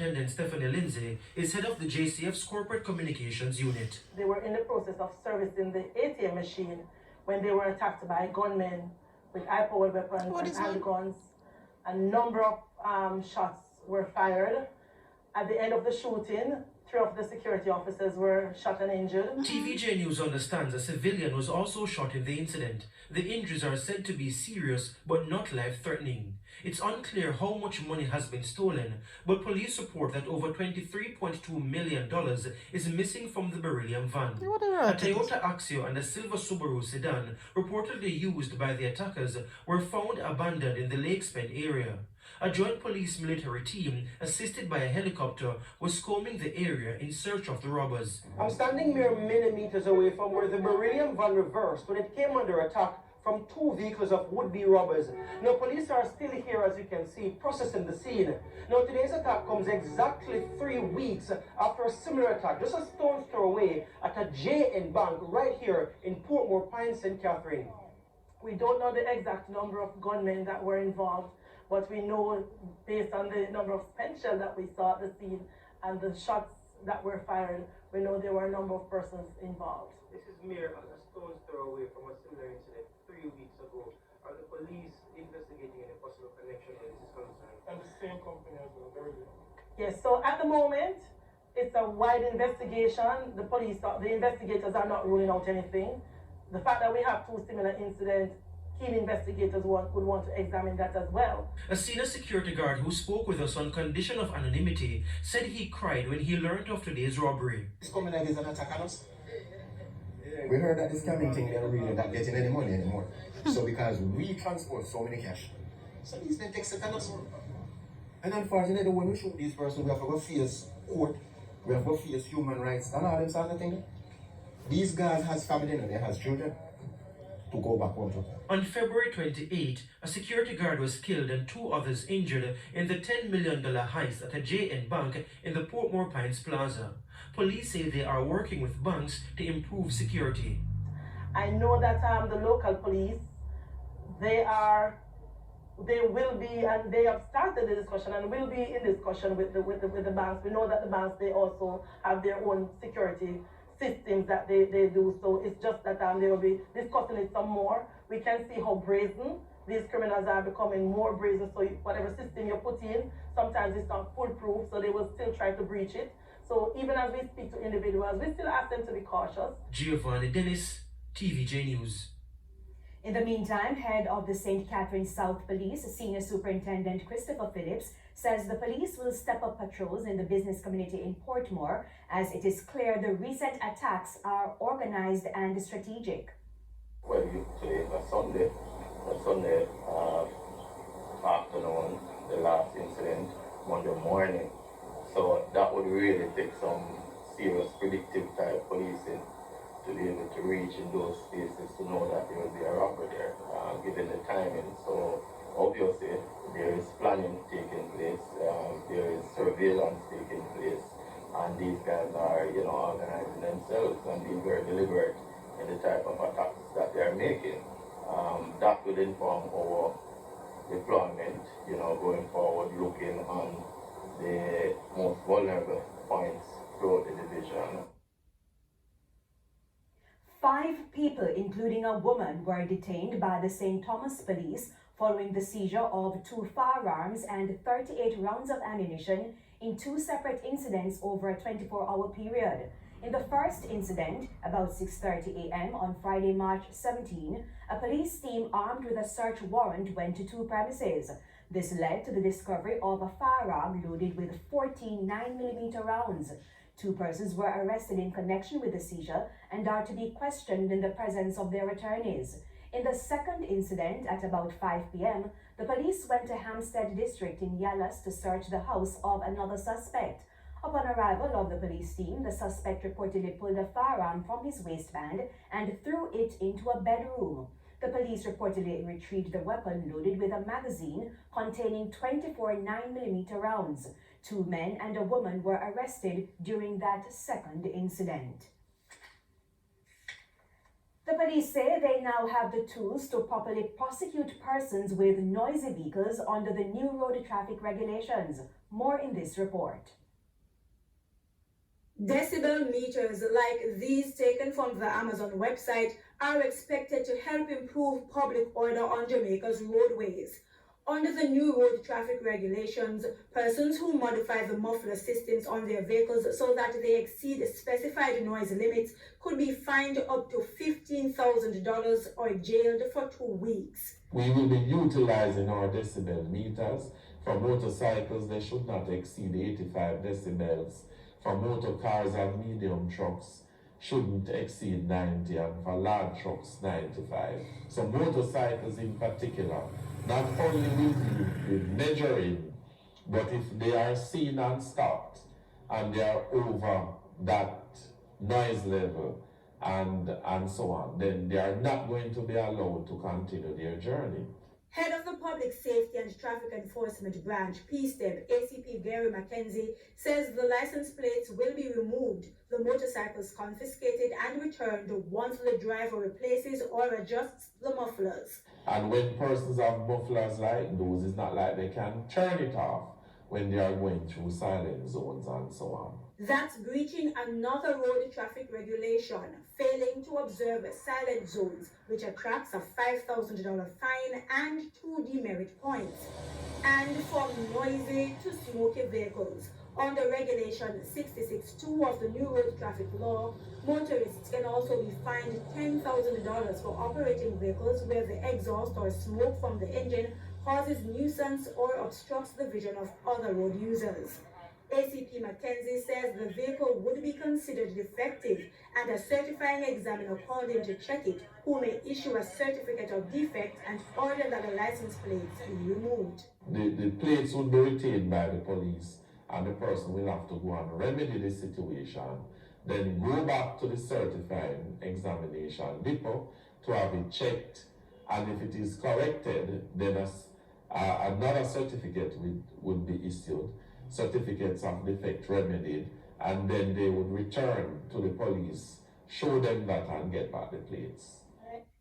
Superintendent Stephanie Lindsay is head of the JCF's corporate communications unit. They were in the process of servicing the ATM machine when they were attacked by gunmen with high-powered weapons and handguns. A number of shots were fired. At the end of the shooting, 3 of the security officers were shot and injured. TVJ News understands a civilian was also shot in the incident. The injuries are said to be serious but not life-threatening. It's unclear how much money has been stolen, but police report that over $23.2 million is missing from the beryllium van. A Toyota Axio and a silver Subaru sedan, reportedly used by the attackers, were found abandoned in the Lake Spend area. A joint police-military team, assisted by a helicopter, was combing the area in search of the robbers. I'm standing mere millimeters away from where the beryllium van reversed when it came under attack from 2 vehicles of would-be robbers. Now, police are still here, as you can see, processing the scene. Now, today's attack comes exactly 3 weeks after a similar attack, just a stone's throw away at a JN Bank right here in Portmore, Pines, St. Catherine. We don't know the exact number of gunmen that were involved, but we know, based on the number of spent shell that we saw at the scene and the shots that were fired, we know there were a number of persons involved. This is mere a stone's throw away from a similar incident 3 weeks ago. Are the police investigating any possible connection where this is concerned? And the same company as well, very good. Yes, so at the moment, it's a wide investigation. The investigators are not ruling out anything. The fact that we have 2 similar incidents, keen investigators would want to examine that as well. A senior security guard who spoke with us on condition of anonymity said he cried when he learned of today's robbery. It's coming like it's an attack on us. We heard that this scamming thing, they're really not getting any money anymore. So because we transport so many cash, so these men take it on us. And unfortunately, when we shoot these persons, we have to go face court, we have to go face human rights, and all them sort of things. These guys has family and they has children to go back home to. On February 28, a security guard was killed and 2 others injured in the $10 million heist at a JN Bank in the Portmore Pines Plaza. Police say they are working with banks to improve security. I know that the local police, they will be, and they have started the discussion and will be in discussion with the banks. We know that the banks, they also have their own security systems that they do, so it's just that they will be discussing it some more. We can see how brazen these criminals are becoming, more brazen, so whatever system you put in, sometimes it's not foolproof, so they will still try to breach it. So even as we speak to individuals, we still ask them to be cautious. Giovanni Dennis, TVJ News. In the meantime, head of the St. Catherine South Police, Senior Superintendent Christopher Phillips, says the police will step up patrols in the business community in Portmore, as it is clear the recent attacks are organized and strategic. Well, today is Sunday afternoon, the last incident, Monday morning. So that would really take some serious predictive type policing to be able to reach in those spaces to know that there will be a robber there, given the timing. So obviously there is planning taking place, there is surveillance taking place, and these guys are, organizing themselves and being very deliberate in the type of attacks that they are making. That will inform our deployment, going forward, looking on the most vulnerable points throughout the division. 5 people, including a woman, were detained by the St. Thomas Police following the seizure of 2 firearms and 38 rounds of ammunition in 2 separate incidents over a 24-hour period. In the first incident, about 6:30 a.m. on Friday, March 17, a police team armed with a search warrant went to 2 premises. This led to the discovery of a firearm loaded with 14 9mm rounds. 2 persons were arrested in connection with the seizure and are to be questioned in the presence of their attorneys. In the second incident, at about 5 p.m., the police went to Hampstead District in Yallas to search the house of another suspect. Upon arrival of the police team, the suspect reportedly pulled a firearm from his waistband and threw it into a bedroom. The police reportedly retrieved the weapon loaded with a magazine containing 24 9mm rounds. 2 men and a woman were arrested during that second incident. The police say they now have the tools to properly prosecute persons with noisy vehicles under the new road traffic regulations. More in this report. Decibel meters like these taken from the Amazon website are expected to help improve public order on Jamaica's roadways. Under the new road traffic regulations, persons who modify the muffler systems on their vehicles so that they exceed specified noise limits could be fined up to $15,000 or jailed for 2 weeks. We will be utilizing our decibel meters. For motorcycles, they should not exceed 85 decibels. For motor cars and medium trucks, shouldn't exceed 90, and for large trucks, 95. So motorcycles in particular, not only will we be measuring, but if they are seen and stopped and they are over that noise level and so on, then they are not going to be allowed to continue their journey. Head of the Public Safety and Traffic Enforcement Branch, PSTEB, ACP Gary McKenzie, says the license plates will be removed, the motorcycles confiscated and returned once the driver replaces or adjusts the mufflers. And when persons have mufflers like those, it's not like they can turn it off when they are going through silent zones and so on. That's breaching another road traffic regulation, failing to observe silent zones, which attracts a $5,000 fine and 2 demerit points. And from noisy to smoky vehicles, under Regulation 66.2 of the new road traffic law, motorists can also be fined $10,000 for operating vehicles where the exhaust or smoke from the engine causes nuisance or obstructs the vision of other road users. ACP Mackenzie says the vehicle would be considered defective and a certifying examiner called in to check it, who may issue a certificate of defect and order that the license plates be removed. The plates would be retained by the police, and the person will have to go and remedy the situation, then go back to the certifying examination depot to have it checked, and if it is corrected, then another certificate would be issued, certificates of defect remedied, and then they would return to the police, show them that, and get back the plates.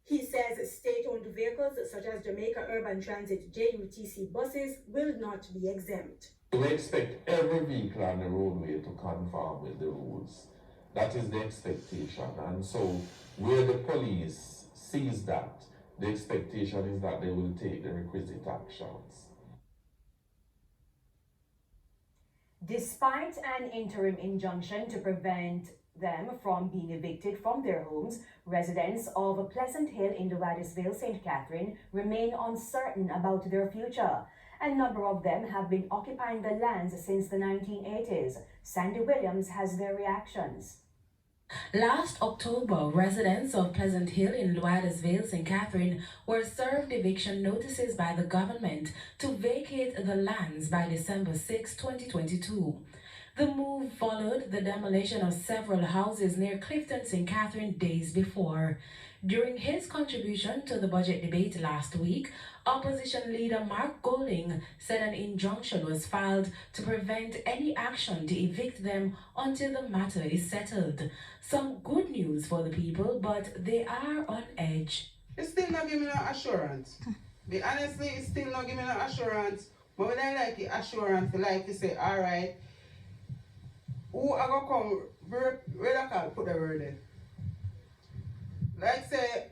He says state-owned vehicles such as Jamaica Urban Transit JUTC buses will not be exempt. We expect every vehicle on the roadway to conform with the rules. That is the expectation, and so where the police sees that, the expectation is that they will take the requisite actions. Despite an interim injunction to prevent them from being evicted from their homes, residents of Pleasant Hill in Loadisville, St. Catherine remain uncertain about their future. A number of them have been occupying the lands since the 1980s. Sandy Williams has their reactions. Last October, residents of Pleasant Hill in Loadisville, St. Catherine were served eviction notices by the government to vacate the lands by December 6, 2022. The move followed the demolition of several houses near Clifton, St. Catherine days before. During his contribution to the budget debate last week, opposition leader Mark Golding said an injunction was filed to prevent any action to evict them until the matter is settled. Some good news for the people, but they are on edge. It's still not giving no assurance. Be honestly, it's still not giving no assurance. But when I like the assurance, I like to say, all right, who are going to come, where I can put the word in? Like say,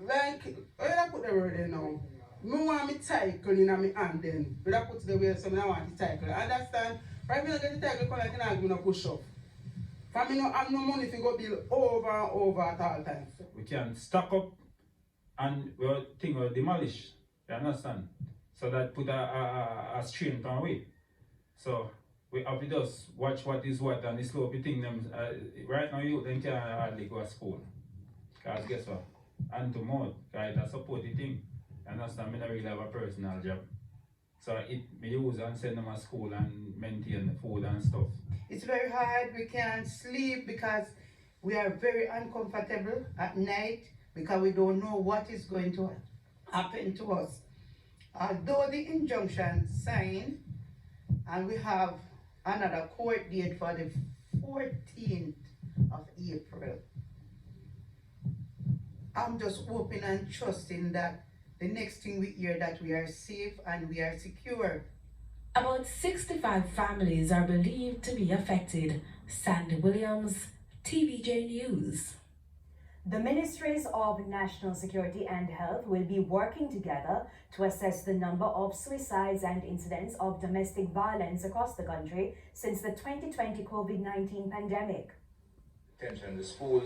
where I put the word in now? I want me title in my hand then. But I put the word so I want the title. Understand? Right when I get the title, I can give me no push up. For me, I have no money to go bill over and over at all times. We can stack up and we will demolish. You understand? So that put a stream on way. So we have to just watch what is what and the slope thing them. Right now you then can't hardly go to school. Because guess what? And to mouth, because it's a supporting thing. You understand? I don't really have a personal job. So me use and send them to school and maintain the food and stuff. It's very hard. We can't sleep because we are very uncomfortable at night because we don't know what is going to happen to us. Although the injunction signed and we have another court date for the 14th of April. I'm just hoping and trusting that the next thing we hear that we are safe and we are secure. About 65 families are believed to be affected. Sandy Williams, TVJ News. The Ministries of National Security and Health will be working together to assess the number of suicides and incidents of domestic violence across the country since the 2020 COVID-19 pandemic. Attention, the schools